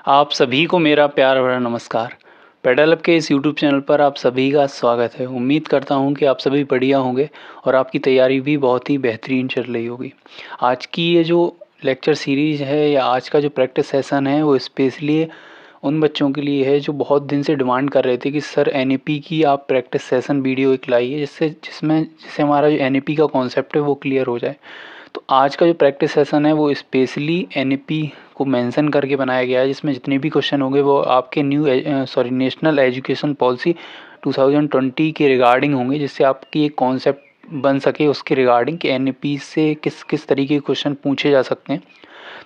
आप सभी को मेरा प्यार भरा नमस्कार। पेडल अप के इस यूट्यूब चैनल पर आप सभी का स्वागत है। उम्मीद करता हूँ कि आप सभी बढ़िया होंगे और आपकी तैयारी भी बहुत ही बेहतरीन चल रही होगी। आज की ये जो लेक्चर सीरीज़ है या आज का जो प्रैक्टिस सेशन है वो स्पेशली उन बच्चों के लिए है जो बहुत दिन से डिमांड कर रहे थे कि सर एनईपी की आप प्रैक्टिस सेशन वीडियो एक लाइए जिससे हमारा जो एनईपी का कॉन्सेप्ट है वो क्लियर हो जाए। तो आज का जो प्रैक्टिस सेशन है वो स्पेशली एनईपी को मेंशन करके बनाया गया है, जिसमें जितने भी क्वेश्चन होंगे वो आपके नेशनल एजुकेशन पॉलिसी 2020 के रिगार्डिंग होंगे, जिससे आपकी एक कॉन्सेप्ट बन सके उसके रिगार्डिंग कि एनईपी से किस किस तरीके के क्वेश्चन पूछे जा सकते हैं।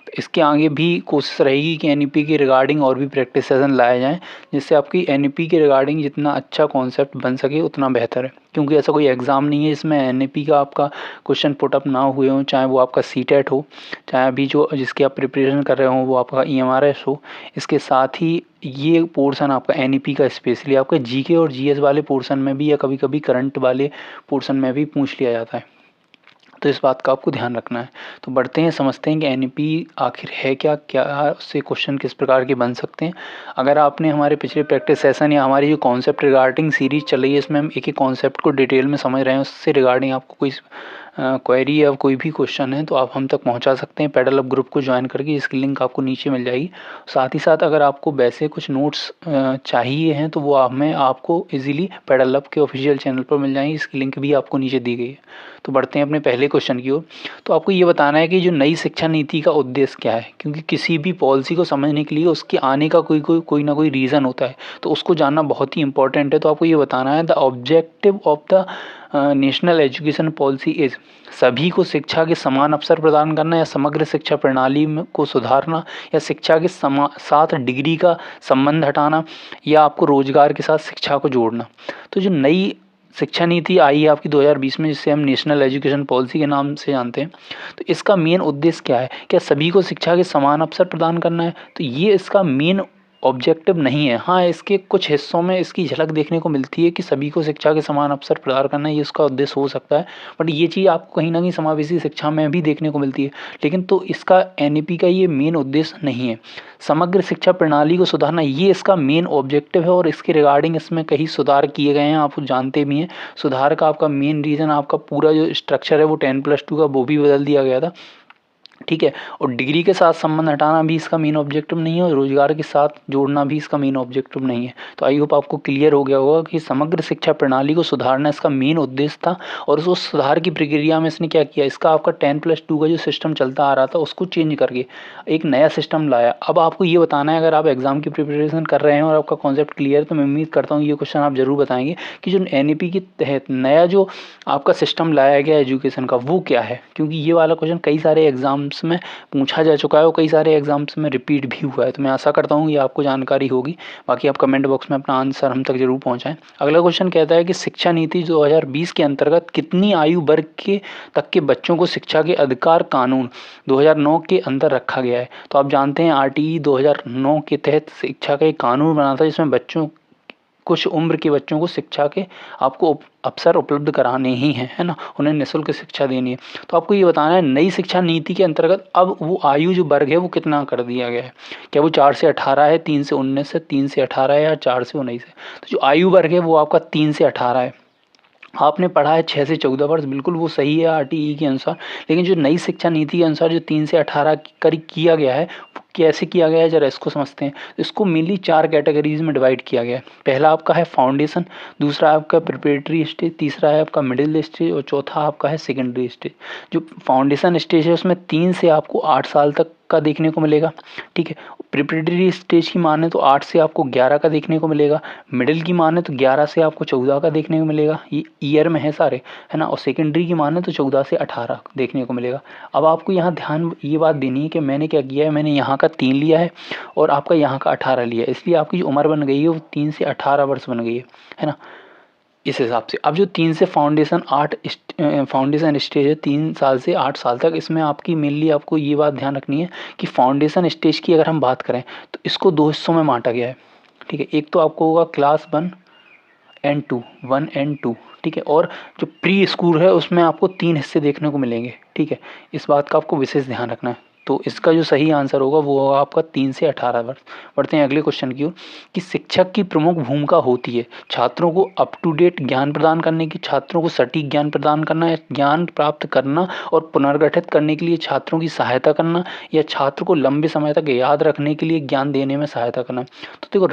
तो इसके आगे भी कोशिश रहेगी कि एनईपी के रिगार्डिंग और भी प्रैक्टिस सेशन लाए जाएँ, जिससे आपकी एनईपी के रिगार्डिंग जितना अच्छा कॉन्सेप्ट बन सके उतना बेहतर है। क्योंकि ऐसा कोई एग्ज़ाम नहीं है जिसमें एनईपी का आपका क्वेश्चन पुट अप ना हुए हों, चाहे वो आपका सीटेट हो, चाहे अभी जो जिसकी आप प्रिपरेशन कर रहे हो वो आपका ईएमआरएस हो। इसके साथ ही ये पोर्शन आपका एनईपी का स्पेशली आपके जीके और जीएस वाले पोर्शन में भी या कभी कभी करंट वाले पोर्शन में भी पूछ लिया जाता है। तो इस बात का आपको ध्यान रखना है। तो बढ़ते हैं, समझते हैं कि एनईपी आखिर है क्या, क्या उससे क्वेश्चन किस प्रकार के बन सकते हैं। अगर आपने हमारे पिछले प्रैक्टिस सेशन या हमारी जो कॉन्सेप्ट रिगार्डिंग सीरीज चल रही है इसमें हम एक एक कॉन्सेप्ट को डिटेल में समझ रहे हैं, उससे रिगार्डिंग आपको कोई क्वेरी या कोई भी क्वेश्चन है तो आप हम तक पहुंचा सकते हैं पेडल अप ग्रुप को ज्वाइन करके, जिसकी लिंक आपको नीचे मिल जाएगी। साथ ही साथ अगर आपको वैसे कुछ नोट्स चाहिए हैं तो वो हमें आपको इजीली पेडल अप के ऑफिशियल चैनल पर मिल जाएंगी, इसकी लिंक भी आपको नीचे दी गई है। तो बढ़ते हैं अपने पहले क्वेश्चन की ओर। तो आपको ये बताना है कि जो नई शिक्षा नीति का उद्देश्य क्या है, क्योंकि किसी भी पॉलिसी को समझने के लिए उसके आने का कोई ना कोई रीज़न होता है, तो उसको जानना बहुत ही इंपॉर्टेंट है। तो आपको ये बताना है the objective of the national education policy is, सभी को शिक्षा के समान अवसर प्रदान करना या समग्र शिक्षा प्रणाली को सुधारना या शिक्षा के साथ डिग्री का संबंध हटाना या आपको रोजगार के साथ शिक्षा को जोड़ना। तो जो नई शिक्षा नीति आई है आपकी 2020 में, जिसे हम नेशनल एजुकेशन पॉलिसी के नाम से जानते हैं, तो इसका मेन उद्देश्य क्या है? क्या सभी को शिक्षा के समान अवसर प्रदान करना है? तो ये इसका मेन ऑब्जेक्टिव नहीं है। हाँ, इसके कुछ हिस्सों में इसकी झलक देखने को मिलती है कि सभी को शिक्षा के समान अवसर प्रदान करना, ये इसका उद्देश्य हो सकता है, बट ये चीज़ आपको कहीं ना कहीं समावेशी शिक्षा में भी देखने को मिलती है। लेकिन तो इसका एनईपी का ये मेन उद्देश्य नहीं है। समग्र शिक्षा प्रणाली को सुधारना ये इसका मेन ऑब्जेक्टिव है, और इसके रिगार्डिंग इसमें कई सुधार किए गए हैं, आप जानते भी हैं। सुधार का आपका मेन रीज़न, आपका पूरा जो स्ट्रक्चर है वो 10+2 का वो भी बदल दिया गया था, ठीक है। और डिग्री के साथ संबंध हटाना भी इसका मेन ऑब्जेक्टिव नहीं है, और रोजगार के साथ जोड़ना भी इसका मेन ऑब्जेक्टिव नहीं है। तो आई होप आपको क्लियर हो गया होगा कि समग्र शिक्षा प्रणाली को सुधारना इसका मेन उद्देश्य था, और उस सुधार की प्रक्रिया में इसने क्या किया, इसका आपका 10+2 का जो सिस्टम चलता आ रहा था उसको चेंज करके एक नया सिस्टम लाया। अब आपको ये बताना है, अगर आप एग्जाम की प्रिपरेशन कर रहे हैं और आपका कॉन्सेप्ट क्लियर है, तो मैं उम्मीद करता हूँ ये क्वेश्चन आप जरूर बताएंगे कि जो एनईपी के तहत नया जो आपका सिस्टम लाया गया एजुकेशन का वो क्या है। क्योंकि ये वाला क्वेश्चन कई सारे एग्जाम्स में पूछा जा चुका है और कई सारे एग्जाम्स में रिपीट भी हुआ है, तो मैं आशा करता हूँ ये आपको जानकारी होगी। बाकी आप कमेंट बॉक्स में अपना आंसर हम तक जरूर पहुँचाएं। अगला क्वेश्चन कहता है कि शिक्षा नीति 2020 के अंतर्गत कितनी आयु वर्ग के तक के बच्चों को शिक्षा के अधिकार कानून 2009 के अंदर रखा गया है। तो आप जानते हैं आरटीई 2009 के तहत शिक्षा का एक कानून बना था, जिसमें बच्चों कुछ उम्र के बच्चों को शिक्षा के आपको अवसर उपलब्ध कराने ही हैं, है ना, उन्हें निःशुल्क शिक्षा देनी है। तो आपको ये बताना है नई शिक्षा नीति के अंतर्गत अब वो आयु जो वर्ग है वो कितना कर दिया गया है। क्या वो 4 से 18 है, 3 से 19 है, 3 से 18 है, या 4 से 19 है? तो जो आयु वर्ग है वो आपका 3 से 18 है। आपने पढ़ा है 6 से 14 वर्ष, बिल्कुल वो सही है आरटीई के अनुसार। लेकिन जो नई शिक्षा नीति के अनुसार जो 3 से 18 करीब किया गया है, वो कैसे किया गया है जरा इसको समझते हैं। इसको मेनली 4 कैटेगरीज में डिवाइड किया गया है। पहला आपका है फाउंडेशन, दूसरा आपका प्रिपरेटरी स्टेज, तीसरा है आपका मिडिल स्टेज, और चौथा आपका है सेकेंडरी स्टेज। जो फाउंडेशन स्टेज है उसमें 3 से आपको 8 साल तक का देखने को मिलेगा, ठीक है। प्रिपरेटरी स्टेज की माने तो 8 से आपको 11 का देखने को मिलेगा, मिडिल की माने तो 11 से आपको 14 का देखने को मिलेगा, ये ईयर में है सारे, है ना, और सेकेंडरी की माने तो 14 से 18 देखने को मिलेगा। अब आपको यहाँ ध्यान ये बात देनी है कि मैंने क्या किया है, मैंने यहाँ का 3 लिया है और आपका यहाँ का 18 लिया है, इसलिए आपकी जो उम्र बन गई है वो 3 से 18 वर्ष बन गई है ना, इस हिसाब से। अब जो 3 से फाउंडेशन स्टेज है 3 साल से 8 साल तक, इसमें आपकी मेनली आपको ये बात ध्यान रखनी है कि फाउंडेशन स्टेज की अगर हम बात करें तो इसको 2 हिस्सों में बांटा गया है, ठीक है। एक तो आपको होगा क्लास 1 एंड 2, ठीक है, और जो प्री स्कूल है उसमें आपको 3 हिस्से देखने को मिलेंगे, ठीक है। इस बात का आपको विशेष ध्यान रखना है। तो इसका जो सही आंसर होगा वो होगा आपका 3 से 18 वर्ष। बढ़ते हैं अगले क्वेश्चन की ओर कि शिक्षक की प्रमुख भूमिका होती है छात्रों को अप टू डेट ज्ञान प्रदान करने की, छात्रों को सटीक ज्ञान प्रदान करना, या ज्ञान प्राप्त करना और पुनर्गठित करने के लिए छात्रों की सहायता करना, या छात्र को लंबे समय तक याद रखने के लिए ज्ञान देने में सहायता करना। तो देखो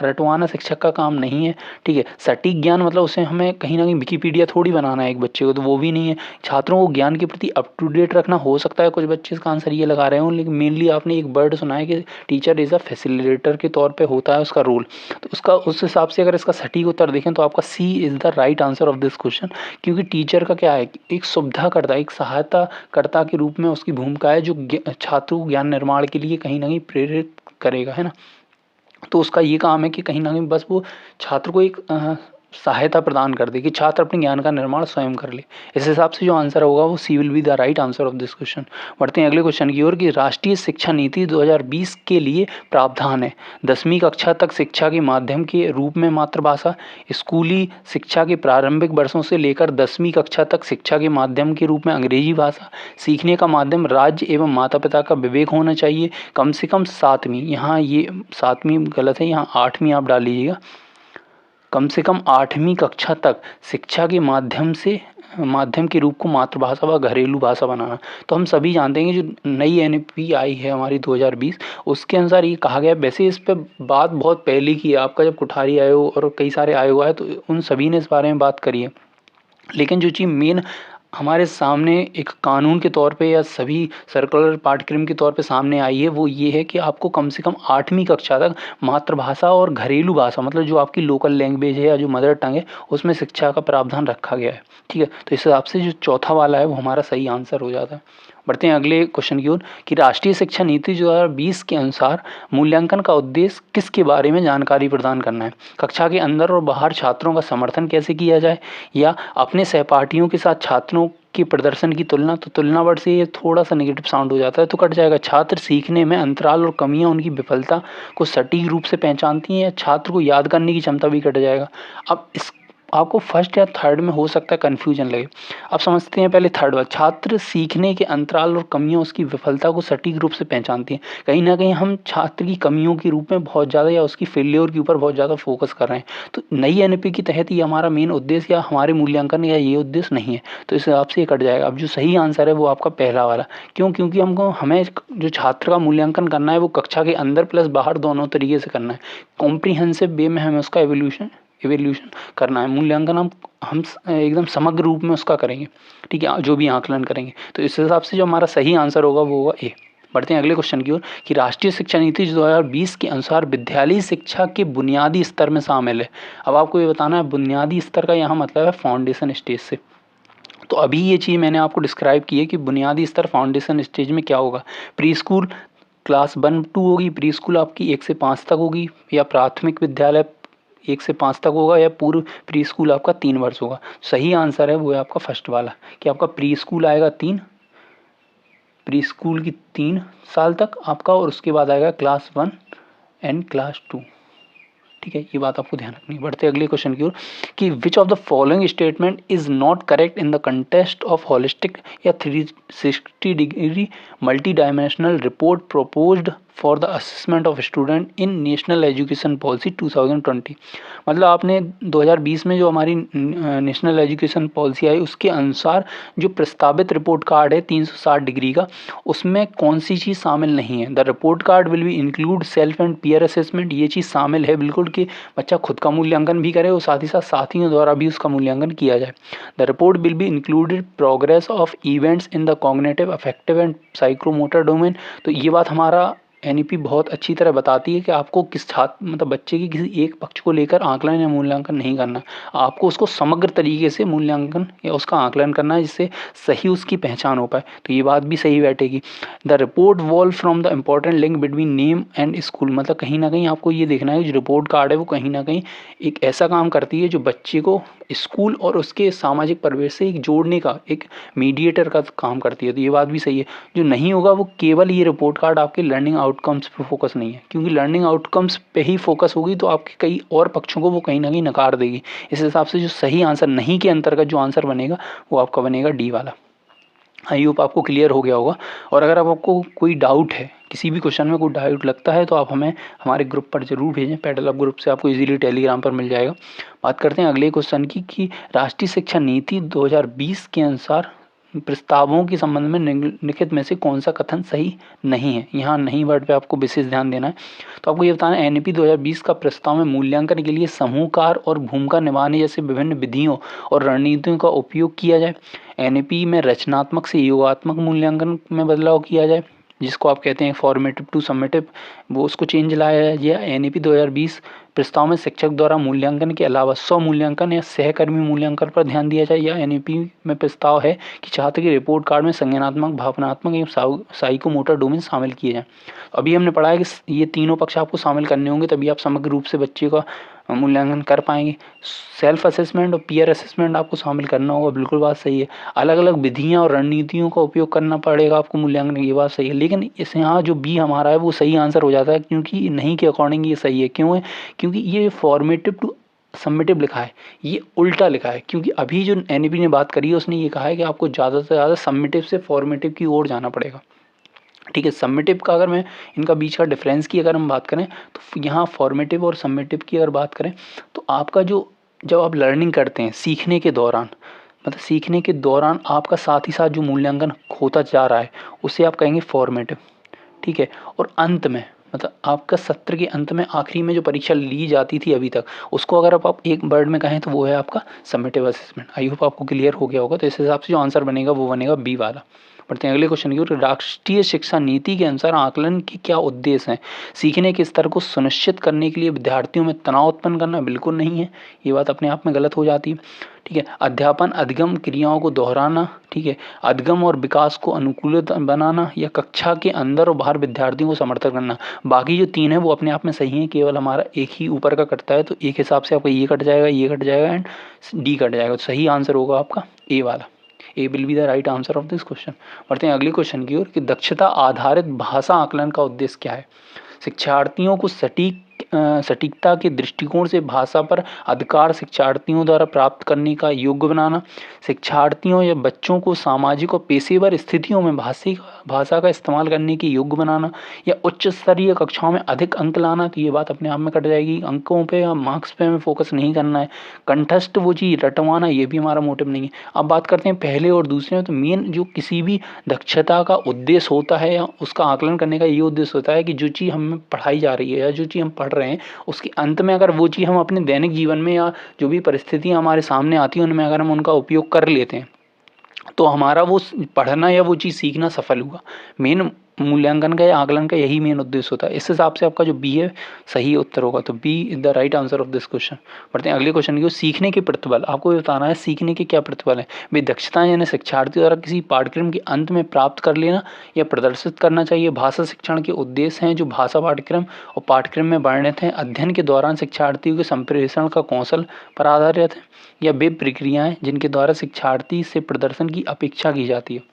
रटवाना शिक्षक का काम नहीं है, ठीक है। सटीक ज्ञान मतलब उसे हमें कहीं ना कहीं विकिपीडिया थोड़ी बनाना है एक बच्चे को, तो वो भी नहीं है। छात्रों को ज्ञान के प्रति अप टू डेट रखना, हो सकता है कुछ बच्चे इसका आंसर ये लगा रहे हो, लेकिन मेनली आपने एक वर्ड सुना है कि टीचर इज़ अ फैसिलिटेटर के तौर पे होता है उसका रोल। तो उसका उस हिसाब से अगर इसका सटीक उत्तर देखें तो आपका C is the right answer of this question. क्योंकि टीचर का क्या है, एक सुविधा करता है, एक सहायता कर्ता के रूप में उसकी भूमिका है, जो छात्रों को ज्ञान निर्माण के लिए कहीं ना कहीं प्रेरित करेगा, है ना। तो उसका ये काम है कि कहीं ना कहीं बस वो छात्र को एक सहायता प्रदान कर दे कि छात्र अपने ज्ञान का निर्माण स्वयं कर ले। इस हिसाब से जो आंसर होगा वो C will be the right answer of this question. बढ़ते हैं अगले क्वेश्चन की ओर कि राष्ट्रीय शिक्षा नीति 2020 के लिए प्रावधान है 10वीं कक्षा तक शिक्षा के माध्यम के रूप में मातृभाषा, स्कूली शिक्षा के प्रारंभिक वर्षों से लेकर 10वीं कक्षा तक शिक्षा के माध्यम के रूप में अंग्रेजी भाषा, सीखने का माध्यम राज्य एवं माता पिता का विवेक होना चाहिए, कम से कम 7वीं, यहाँ ये 7वीं गलत है, यहाँ 8वीं आप डाल लीजिएगा, कम से कम 8वीं कक्षा तक शिक्षा के माध्यम के रूप को मातृभाषा व घरेलू भाषा बनाना। तो हम सभी जानते हैं कि जो नई एनईपी आई है हमारी 2020, उसके अनुसार ये कहा गया, वैसे इस पर बात बहुत पहले की है, आपका जब कुठारी आयोग और कई सारे आयोग आए तो उन सभी ने इस बारे में बात करी है, लेकिन जो चीज़ मेन हमारे सामने एक कानून के तौर पे या सभी सर्कुलर पाठ्यक्रम के तौर पे सामने आई है, वो ये है कि आपको कम से कम 8वीं कक्षा तक मातृभाषा और घरेलू भाषा, मतलब जो आपकी लोकल लैंग्वेज है या जो मदर टंग है, उसमें शिक्षा का प्रावधान रखा गया है, ठीक है। तो इस हिसाब से जो चौथा वाला है वो हमारा सही आंसर हो जाता है। बढ़ते हैं अगले क्वेश्चन की ओर कि राष्ट्रीय शिक्षा नीति 2020 के अनुसार मूल्यांकन का उद्देश्य किसके बारे में जानकारी प्रदान करना है। कक्षा के अंदर और बाहर छात्रों का समर्थन कैसे किया जाए, या अपने सहपाठियों के साथ छात्रों के प्रदर्शन की तुलना। तो तुलना वर्ड से ये थोड़ा सा नेगेटिव साउंड हो जाता है, तो कट जाएगा। छात्र सीखने में अंतराल और कमियां उनकी विफलता को सटीक रूप से पहचानती हैं, या छात्र को याद करने की क्षमता भी कट जाएगा। अब इस आपको फर्स्ट या थर्ड में हो सकता है कन्फ्यूजन लगे। अब समझते हैं पहले थर्ड वाला, छात्र सीखने के अंतराल और कमियां उसकी विफलता को सटीक रूप से पहचानती हैं। कहीं ना कहीं हम छात्र की कमियों के रूप में बहुत ज़्यादा या उसकी फेलियर के ऊपर बहुत ज़्यादा फोकस कर रहे हैं। तो नई एनईपी के तहत ये हमारा मेन उद्देश्य या हमारे मूल्यांकन या ये उद्देश्य नहीं है, तो इस हिसाब से ये कट जाएगा। अब जो सही आंसर है वो आपका पहला वाला। क्यों? क्योंकि हमें जो छात्र का मूल्यांकन करना है वो कक्षा के अंदर प्लस बाहर दोनों तरीके से करना है। कॉम्प्रीहेंसिव वे में हमें उसका इवोल्यूशन करना है। मूल्यांकन हम एकदम समग्र रूप में उसका करेंगे, ठीक है, जो भी आकलन करेंगे। तो इस हिसाब से जो हमारा सही आंसर होगा वो होगा ए। बढ़ते हैं अगले क्वेश्चन की ओर कि राष्ट्रीय शिक्षा नीति 2020 के अनुसार विद्यालयी शिक्षा के बुनियादी स्तर में शामिल है। अब आपको ये बताना है बुनियादी स्तर का यहाँ मतलब है फाउंडेशन स्टेज से। तो अभी ये चीज़ मैंने आपको डिस्क्राइब की है कि बुनियादी स्तर फाउंडेशन स्टेज में क्या होगा। प्री स्कूल क्लास 1-2 होगी, प्री स्कूल आपकी 1 से 5 तक होगी, या प्राथमिक विद्यालय 1 से 5 तक होगा, या पूर्व प्री स्कूल आपका 3 वर्ष होगा। सही आंसर है वो है आपका फर्स्ट वाला कि आपका प्री स्कूल आएगा 3, प्री स्कूल की 3 साल तक आपका, और उसके बाद आएगा क्लास 1 एंड क्लास 2, ठीक है, ये बात आपको ध्यान रखनी है। बढ़ते अगले क्वेश्चन की ओर कि which of the following statement is not correct in the contest of holistic या 360 degree multi dimensional report proposed for the assessment of student in national education policy 2020। मतलब आपने 2020 में जो हमारी नेशनल एजुकेशन पॉलिसी आई उसके अनुसार जो प्रस्तावित रिपोर्ट कार्ड है 360 डिग्री का, उसमें कौन सी चीज़ शामिल नहीं है। The report card will be include self and peer assessment, ये चीज़ शामिल है बिल्कुल कि बच्चा खुद का मूल्यांकन भी करे और साथ ही साथ साथियों द्वारा भी उसका मूल्यांकन किया जाए। The report will be included progress of events in the cognitive affective and psychomotor domain. तो ये बात हमारा एनईपी बहुत अच्छी तरह बताती है कि आपको किस छात्र मतलब बच्चे की किसी एक पक्ष को लेकर आकलन या मूल्यांकन नहीं करना, आपको उसको समग्र तरीके से मूल्यांकन या उसका आकलन करना है जिससे सही उसकी पहचान हो पाए। तो ये बात भी सही बैठेगी। The report valve from the important link between name and school, मतलब कहीं ना कहीं आपको ये देखना है कि जो रिपोर्ट कार्ड है वो कहीं ना कहीं एक ऐसा काम करती है जो बच्चे को स्कूल और उसके सामाजिक परिवेश से एक जोड़ने का एक मीडिएटर का काम करती है। तो ये बात भी सही है। जो नहीं होगा वो केवल ये रिपोर्ट कार्ड आपके लर्निंग आउटकम्स पे फोकस नहीं है, क्योंकि लर्निंग आउटकम्स पे ही फोकस होगी तो आपके कई और पक्षों को वो कहीं ना कहीं नकार देगी। इस हिसाब से जो सही आंसर नहीं के अंतर्गत जो आंसर बनेगा वो आपका बनेगा डी वाला। आई होप आपको क्लियर हो गया होगा। और अगर आपको कोई डाउट है, किसी भी क्वेश्चन में कोई डाउट लगता है, तो आप हमें हमारे ग्रुप पर जरूर भेजें। पेडल अप ग्रुप से आपको इजीली टेलीग्राम पर मिल जाएगा। बात करते हैं अगले क्वेश्चन की कि राष्ट्रीय शिक्षा नीति 2020 के अनुसार प्रस्तावों के संबंध में निम्नलिखित में से कौन सा कथन सही नहीं है। यहाँ नहीं वर्ड पे आपको विशेष ध्यान देना है। तो आपको ये बताना है, एनईपी 2020 का प्रस्ताव में मूल्यांकन के लिए समूहकार और भूमिका निभाने जैसे विभिन्न विधियों और रणनीतियों का उपयोग किया जाए। एनईपी में रचनात्मक से योगात्मक मूल्यांकन में बदलाव किया जाए, जिसको आप कहते हैं फॉर्मेटिव टू समेटिव, वो उसको चेंज लाया जाए। या एनईपी 2020 प्रस्ताव में शिक्षक द्वारा मूल्यांकन के अलावा स्व मूल्यांकन या सहकर्मी मूल्यांकन पर ध्यान दिया जाए। या एनईपी में प्रस्ताव है कि छात्र के रिपोर्ट कार्ड में संज्ञानात्मक, भावनात्मक एवं साइकोमोटर डोमेन शामिल किए जाएं। अभी हमने पढ़ा है कि ये तीनों पक्ष आपको शामिल करने होंगे, तभी आप समग्र रूप से बच्चे का मूल्यांकन कर पाएंगे। सेल्फ असेसमेंट और पीयर असेसमेंट आपको शामिल करना होगा, बिल्कुल बात सही है। अलग अलग विधियां और रणनीतियों का उपयोग करना पड़ेगा आपको मूल्यांकन, ये बात सही है। लेकिन इस यहाँ जो बी हमारा है वो सही आंसर हो जाता है, क्योंकि नहीं के अकॉर्डिंग ये सही है। क्यों है? क्योंकि ये फॉर्मेटिव टू सबमिटिव लिखा है, ये उल्टा लिखा है। क्योंकि अभी जो एनईपी ने बात करी है उसने ये कहा है कि आपको ज़्यादा से ज़्यादा सबमिटिव से फॉर्मेटिव की ओर जाना पड़ेगा। ठीक है, सबमिटिव का अगर मैं इनका बीच का डिफरेंस की अगर हम बात करें, तो यहाँ फॉर्मेटिव और सबमिटिव की अगर बात करें, तो आपका जो जब आप लर्निंग करते हैं सीखने के दौरान, मतलब सीखने के दौरान आपका साथ ही साथ जो मूल्यांकन होता जा रहा है उसे आप कहेंगे फॉर्मेटिव। ठीक है, और अंत में मतलब आपका सत्र के अंत में आखिरी में जो परीक्षा ली जाती थी अभी तक, उसको अगर आप एक वर्ड में कहें तो वो है आपका समेटिव असेसमेंट। आई होप आपको क्लियर हो गया होगा। तो इस हिसाब से जो आंसर बनेगा वो बनेगा बी वाला। बढ़ते हैं अगले क्वेश्चन की ओर। राष्ट्रीय शिक्षा नीति के अनुसार आकलन के क्या उद्देश्य हैं? सीखने के स्तर को सुनिश्चित करने के लिए विद्यार्थियों में तनाव उत्पन्न करना बिल्कुल नहीं है, ये बात अपने आप में गलत हो जाती है। ठीक है, अध्यापन अधिगम क्रियाओं को दोहराना, ठीक है, अधिगम और विकास को अनुकूलित बनाना, या कक्षा के अंदर और बाहर विद्यार्थियों को समर्थन करना। बाकी जो तीन है वो अपने आप में सही है, केवल हमारा एक ही ऊपर का कटता है, तो एक हिसाब से आपका ये कट जाएगा, ये कट जाएगा एंड डी कट जाएगा। तो सही आंसर होगा आपका ए वाला। A will be the right answer of this question. बढ़ते हैं अगले क्वेश्चन की ओर कि दक्षता आधारित भाषा आकलन का उद्देश्य क्या है? शिक्षार्थियों को सटीकता के दृष्टिकोण से भाषा पर अधिकार शिक्षार्थियों द्वारा प्राप्त करने का योग्य बनाना, शिक्षार्थियों या बच्चों को सामाजिक और पेशेवर स्थितियों में भाषा का इस्तेमाल करने के योग्य बनाना, या उच्च स्तरीय कक्षाओं में अधिक अंक लाना। तो ये बात अपने आप में कट जाएगी, अंकों पे या मार्क्स पे हमें फोकस नहीं करना है। कंठस्थ वो चीज़ रटवाना, ये भी हमारा मोटिव नहीं है। अब बात करते हैं पहले और दूसरे में। तो मेन जो किसी भी दक्षता का उद्देश्य होता है या उसका आकलन करने का ये उद्देश्य होता है कि जो चीज़ हमें पढ़ाई जा रही है या जो चीज़ हम पढ़ रहे हैं उसके अंत में अगर वो चीज़ हम अपने दैनिक जीवन में या जो भी परिस्थितियाँ हमारे सामने आती हैं उनमें अगर हम उनका उपयोग कर लेते हैं, तो हमारा वो पढ़ना या वो चीज़ सीखना सफल हुआ। मेन मूल्यांकन का या आकलन का यही मेन उद्देश्य होता है। इस हिसाब से आपका जो बी है सही उत्तर होगा। तो B is the right answer of this question. बढ़ते हैं अगले क्वेश्चन की। सीखने के प्रतिफल, आपको ये बताना है सीखने के क्या प्रतिफल है। भाई दक्षता यानी शिक्षार्थी द्वारा किसी पाठ्यक्रम के अंत में प्राप्त कर लेना या प्रदर्शित करना चाहिए। भाषा शिक्षण के उद्देश्य हैं जो भाषा पाठ्यक्रम और पाठ्यक्रम में वर्णित हैं। अध्ययन के दौरान शिक्षार्थियों के संप्रेषण का कौशल पर आधारित है, या वे प्रक्रियाएं जिनके द्वारा शिक्षार्थी से प्रदर्शन की अपेक्षा की जाती है।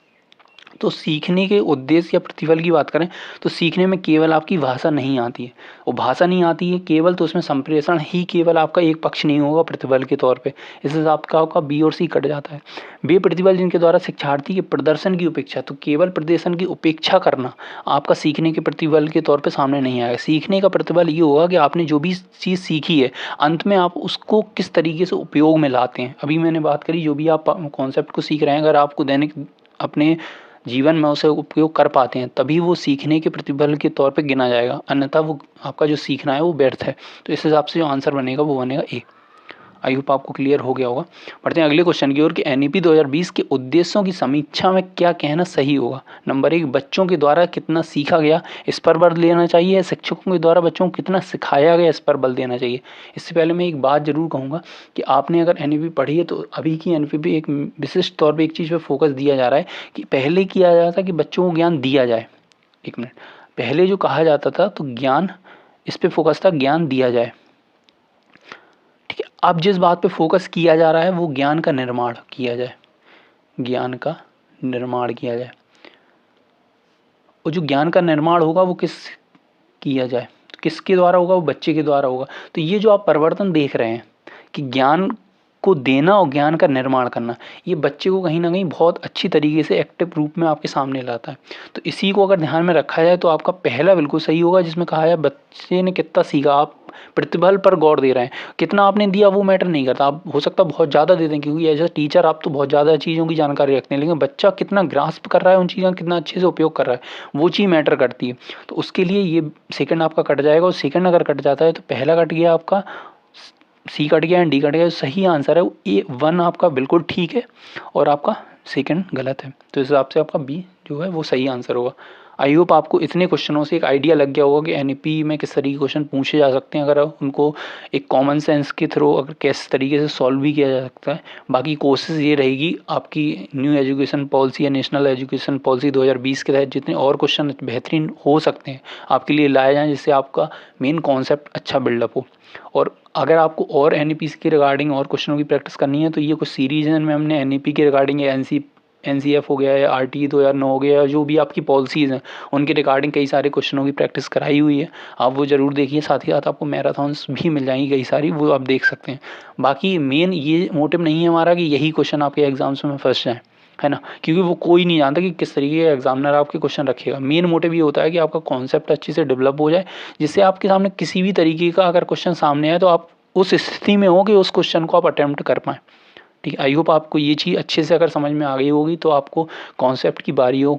तो सीखने के उद्देश्य या प्रतिफल की बात करें तो सीखने में केवल आपकी भाषा नहीं आती है, वो भाषा नहीं आती है केवल, तो उसमें संप्रेषण ही केवल आपका एक पक्ष नहीं होगा प्रतिफल के तौर पे। इस हिसाब का आपका बी और सी कट जाता है। वे प्रतिफल जिनके द्वारा शिक्षार्थी के प्रदर्शन की उपेक्षा, तो केवल प्रदर्शन की उपेक्षा करना आपका सीखने के प्रतिफल के तौर पे सामने नहीं आएगा। सीखने का प्रतिफल ये होगा कि आपने जो भी चीज़ सीखी है अंत में आप उसको किस तरीके से उपयोग में लाते हैं। अभी मैंने बात करी जो भी आप कॉन्सेप्ट को सीख रहे हैं, अगर आपको दैनिक अपने जीवन में उसे उपयोग कर पाते हैं तभी वो सीखने के प्रतिफल के तौर पे गिना जाएगा, अन्यथा वो आपका जो सीखना है वो व्यर्थ है। तो इस हिसाब से जो आंसर बनेगा वो बनेगा ए। आई होप आपको क्लियर हो गया होगा। बढ़ते हैं अगले क्वेश्चन की ओर कि एनईपी 2020 के उद्देश्यों की समीक्षा में क्या कहना सही होगा। नंबर 1, बच्चों के द्वारा कितना सीखा गया इस पर बल देना चाहिए, शिक्षकों के द्वारा बच्चों को कितना सिखाया गया इस पर बल देना चाहिए। इससे पहले मैं एक बात जरूर कहूँगा कि आपने अगर एनईपी पढ़ी है तो अभी की एनईपी पे एक विशिष्ट तौर पर एक चीज़ पर फोकस दिया जा रहा है कि पहले किया जाता कि बच्चों को ज्ञान दिया जाए। एक मिनट, पहले जो कहा जाता था तो ज्ञान, इस पर फोकस था ज्ञान दिया जाए। अब जिस बात पे फोकस किया जा रहा है वो ज्ञान का निर्माण किया जाए, ज्ञान का निर्माण किया जाए। और जो ज्ञान का निर्माण होगा वो किस किया जाए, तो किसके द्वारा होगा, वो बच्चे के द्वारा होगा। तो ये जो आप परिवर्तन देख रहे हैं कि ज्ञान को देना और ज्ञान का निर्माण करना, ये बच्चे को कहीं न कहीं बहुत अच्छी तरीके से एक्टिव रूप में आपके सामने लाता है। तो इसी को अगर ध्यान में रखा जाए तो आपका पहला बिल्कुल सही होगा, जिसमें कहा है बच्चे ने कितना सीखा, आप प्रतिफल पर गौर दे रहे हैं। कितना आपने दिया वो मैटर नहीं करता, आप हो सकता है बहुत ज़्यादा दे दें, क्योंकि एज़ अ टीचर आप तो बहुत ज़्यादा चीज़ों की जानकारी रखते हैं, लेकिन बच्चा कितना ग्रास्प कर रहा है उन चीज़ों का, कितना अच्छे से उपयोग कर रहा है, वो चीज़ मैटर करती है। तो उसके लिए ये सेकंड आपका कट जाएगा, और सेकंड अगर कट जाता है तो पहला कट गया आपका, सी कट गया एंड डी कट गया। सही आंसर है ए वन, आपका बिल्कुल ठीक है और आपका सेकंड गलत है। तो इस हिसाब से आपका बी जो है वो सही आंसर होगा। आई होप आपको इतने क्वेश्चनों से एक आइडिया लग गया होगा कि एनईपी में किस तरीके के क्वेश्चन पूछे जा सकते हैं, अगर उनको एक कॉमन सेंस के थ्रू अगर किस तरीके से सॉल्व भी किया जा सकता है। बाकी कोशिश ये रहेगी आपकी न्यू एजुकेशन पॉलिसी या नेशनल एजुकेशन पॉलिसी 2020 के तहत जितने और क्वेश्चन बेहतरीन हो सकते हैं आपके लिए लाए जाएँ, जिससे आपका मेन कॉन्सेप्ट अच्छा बिल्डअप हो। और अगर आपको और एन के रिगार्डिंग और क्वेश्चनों की प्रैक्टिस करनी है तो ये कुछ सीरीज हैं में हमने एन के रिगार्डिंग या NCF हो गया या RT 2009 हो गया, जो भी आपकी पॉलिसीज़ हैं उनके रिगार्डिंग कई सारे क्वेश्चनों की प्रैक्टिस कराई हुई है, आप वो ज़रूर देखिए। साथ ही साथ आपको मैराथॉन्स भी मिल जाएंगी कई सारी, वो आप देख सकते हैं। बाकी मेन ये मोटिव नहीं है हमारा कि यही क्वेश्चन आपके एग्जाम्स में फंस जाएँ, है ना, क्योंकि वो कोई नहीं जानता कि किस तरीके का एग्जामिनर आपके क्वेश्चन रखेगा। मेन मोटिव ये होता है कि आपका कॉन्सेप्ट अच्छे से डेवलप हो जाए, जिससे आपके सामने किसी भी तरीके का अगर क्वेश्चन सामने आए तो आप उस स्थिति में हो कि उस क्वेश्चन को आप अटेम्प्ट कर पाएँ। ठीक है, आई होप आपको ये चीज़ अच्छे से अगर समझ में आ गई होगी, तो आपको कॉन्सेप्ट की बारियों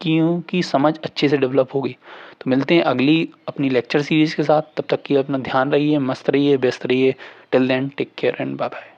की समझ अच्छे से डेवलप होगी। तो मिलते हैं अगली अपनी लेक्चर सीरीज़ के साथ, तब तक की अपना ध्यान रहिए, मस्त रहिए, व्यस्त रहिए। Till then take care and bye bye.